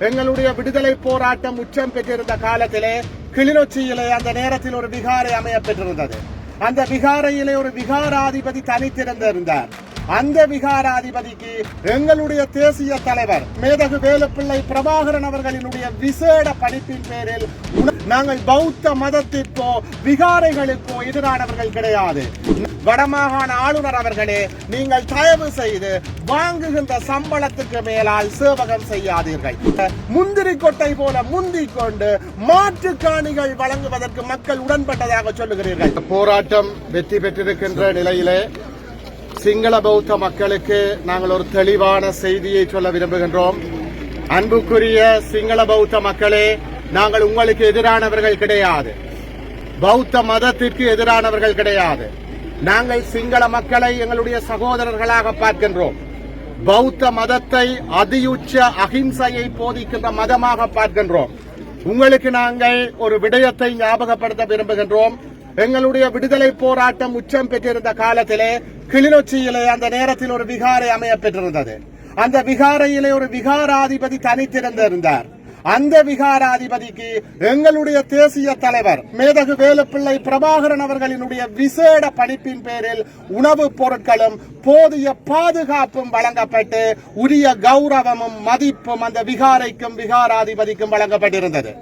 எங்களுடைய விடுதலை போராட்டம் உச்சம் பெற்றிருந்த காலத்திலே கிளிநொச்சியிலே அந்த நேரத்தில் ஒரு விகாரை அமைய பெற்றிருந்தது. அந்த விகாரையிலே ஒரு விகாராதிபதி தனித்திருந்தார். அந்த விகாராதிபதிக்கு எங்களுடைய தேசிய தலைவர் மேதகு வேலுப்பிள்ளை பிரபாகரன் அவர்களினுடைய விசேட பணிப்பின் பேரில் நாங்கள் பௌத்த மதத்திற்கோ விகாரைகளுக்கோ எதிரானவர்கள் கிடையாது. வடமாகாண ஆளுநர் அவர்களே, நீங்கள் தயவு செய்து வாங்குகின்ற சம்பளத்துக்கு மேலால் சேவகம் செய்யாதீர்கள். முந்திரி கொட்டை போல முந்திக் கொண்டு மாற்று காணிகள் வழங்குவதற்கு மக்கள் உடன்பட்டதாக சொல்லுகிறீர்கள். போராட்டம் வெற்றி பெற்றிருக்கின்ற நிலையிலே சிங்கள பௌத்த மக்களுக்கு நாங்கள் ஒரு தெளிவான செய்தியை சொல்ல விரும்புகின்றோம். அன்புக்குரிய சிங்கள பௌத்த மக்களே, நாங்கள் உங்களுக்கு எதிரானவர்கள் கிடையாது. பௌத்த மதத்திற்கு எதிரானவர்கள் கிடையாது. நாங்கள் சிங்கள மக்களை எங்களுடைய சகோதரர்களாக பார்க்கின்றோம். பௌத்த மதத்தை அதியுச்ச அகிம்சையை போதிக்கின்ற மதமாக பார்க்கின்றோம். உங்களுக்கு நாங்கள் ஒரு விடயத்தை ஞாபகப்படுத்த விரும்புகின்றோம். எங்களுடைய விடுதலை போராட்டம் உச்சம் பெற்றிருந்த காலத்திலே கிளிநொச்சியிலே அந்த நேரத்தில் ஒரு விகாரை அமைய பெற்றிருந்தது. அந்த விகாரையிலே ஒரு விகாராதிபதி தனித்திருந்தார். அந்த விகாராதிபதிக்கு எங்களுடைய தேசிய தலைவர் மேதகு வேலுப்பிள்ளை பிரபாகரன் அவர்களினுடைய விசேட பணிப்பின் பேரில் உணவுப் பொருட்களும் போதிய பாதுகாப்பும் வழங்கப்பட்டு உரிய கௌரவமும் மதிப்பும் அந்த விகாரைக்கும் விகாராதிபதிக்கும் வழங்கப்பட்டிருந்தது.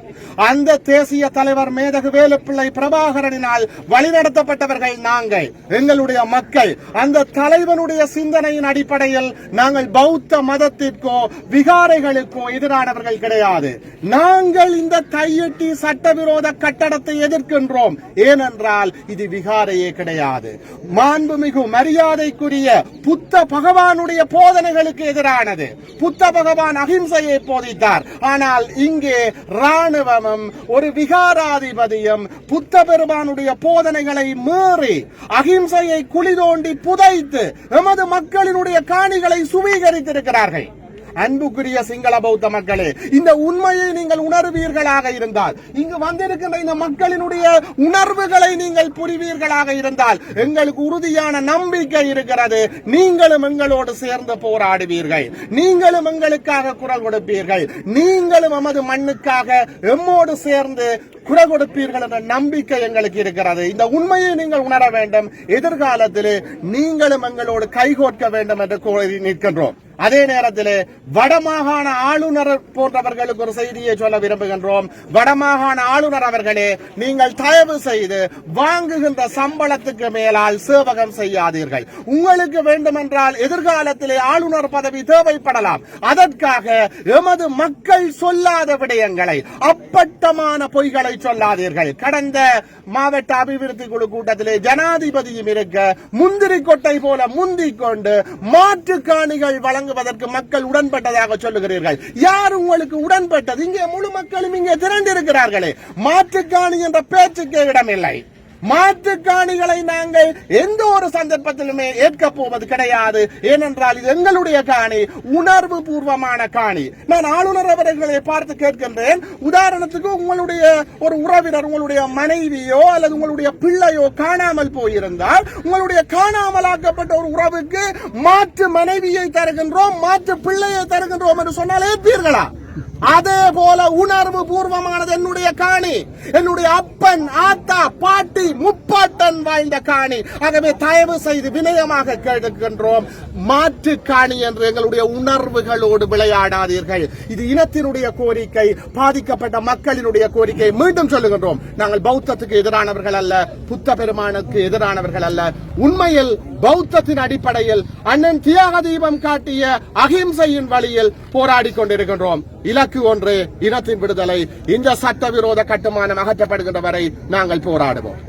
அந்த தேசிய தலைவர் மேதகு வேலுப்பிள்ளை பிரபாகரனினால் வழிநடத்தப்பட்டவர்கள் நாங்கள், எங்களுடைய மக்கள். அந்த தலைவனுடைய சிந்தனையின் அடிப்படையில் நாங்கள் பௌத்த மதத்திற்கோ விகாரைகளுக்கோ எதிரானவர்கள் கிடையாது. நாங்கள் இந்த கையெட்டி சட்டவிரோத கட்டடத்தை எதிர்க்கின்றோம். ஏனென்றால் இது விகாரையே கிடையாது. மாண்புமிகு மரியாதைக்குரிய புத்த பகவானுடைய போதனைகளுக்கு எதிரானது. புத்த பகவான் அகிம்சையை போதித்தார். ஆனால் இங்கே ராணுவமும் ஒரு விகாராதிபதியும் புத்த பெருமானுடைய போதனைகளை மீறி அகிம்சையை குழி தோண்டி புதைத்து எமது மக்களினுடைய காணிகளை சுவீகரித்திருக்கிறார்கள். அன்புக்குரிய சிங்கள பௌத்த மக்களே, இந்த உண்மையை நீங்கள் உணர்வீர்களாக இருந்தால், இங்கு வந்திருக்கின்ற இந்த மக்களினுடைய உணர்வுகளை நீங்கள் புரிவீர்களாக இருந்தால் எங்களுக்கு உறுதியான நம்பிக்கை இருக்கிறது. நீங்களும் எங்களோடு சேர்ந்து போராடுவீர்கள். நீங்களும் எங்களுக்காக குரல் கொடுப்பீர்கள். நீங்களும் நமது மண்ணுக்காக எம்மோடு சேர்ந்து குரல் கொடுப்பீர்கள் என்ற நம்பிக்கை எங்களுக்கு இருக்கிறது. இந்த உண்மையை நீங்கள் உணர வேண்டும். எதிர்காலத்தில் நீங்களும் எங்களோடு கைகோர்க்க வேண்டும் என்று கோரி நிற்கின்றோம். அதே நேரத்தில் வடமாகாண ஆளுநர் போன்றவர்களுக்கு ஒரு செய்தியை சொல்ல விரும்புகின்றோம். வடமாகாண ஆளுநர் அவர்களே, நீங்கள் தயவு செய்து வாங்குகின்ற சம்பளத்துக்கு மேலால் சேவகம் செய்யாதீர்கள். உங்களுக்கு வேண்டுமென்றால் எதிர்காலத்திலே ஆளுநர் பதவி தேவைப்படலாம். அதற்காக எமது மக்கள் சொல்லாத விடயங்களை, அப்பட்டமான பொய்களை சொல்லாதீர்கள். கடந்த மாவட்ட அபிவிருத்தி குழு கூட்டத்திலே ஜனாதிபதியும் இருக்க முந்திரி கொட்டை போல முந்திக் கொண்டு மாற்று காணிகள் வழங்குவதற்கு மக்கள் உடன்பட்டதாக சொல்லுகிறீர்கள். யார் உங்களுக்கு உடன்பட்டது? இங்கே முழு மக்களும் இங்கே திரண்டிருக்கிறார்களே. மாற்று காணி என்ற பேச்சுக்கே இடமில்லை. மாற்று காணிகளை நாங்கள் எந்த ஒரு சந்தர்ப்பத்திலுமே ஏற்க போவது கிடையாது. ஏனென்றால் இது எங்களுடைய காணி, உணர்வு பூர்வமான காணி. நான் ஆளுநர் அவர்களை பார்த்து கேட்கின்றேன், உதாரணத்துக்கு உங்களுடைய ஒரு உறவினர், உங்களுடைய மனைவியோ அல்லது உங்களுடைய பிள்ளையோ காணாமல் போயிருந்தால், உங்களுடைய காணாமலாக்கப்பட்ட ஒரு உறவுக்கு மாற்று மனைவியை தருகின்றோம், மாற்று பிள்ளையை தருகின்றோம் என்று சொன்னால் ஏற்பீர்களா? அதே போல உணர்வு பூர்வமானது என்னுடைய காணி, என்னுடைய அப்பன், ஆத்தா, பாட்டி, முப்பாட்டன் வாய்ந்த காணி. ஆகவே தயவு செய்து வினயமாக கேட்கின்றோம், மாற்று காணி என்று எங்களுடைய உணர்வுகளோடு விளையாடாதீர்கள். இது இனத்தினுடைய கோரிக்கை, பாதிக்கப்பட்ட மக்களினுடைய கோரிக்கை. மீண்டும் சொல்லுகின்றோம், நாங்கள் பௌத்தத்துக்கு எதிரானவர்கள் அல்ல, புத்த பெருமானுக்கு எதிரானவர்கள் அல்ல. உண்மையில் பௌத்தத்தின் அடிப்படையில் அண்ணன் தியாக தீபம் காட்டிய அகிம்சையின் வழியில் போராடி கொண்டிருக்கின்றோம். இலக்கு ஒன்று, இனத்தின் விடுதலை. இந்த சட்டவிரோத கட்டுமானம் அகற்றப்படுகின்ற வரை நாங்கள் போராடுவோம்.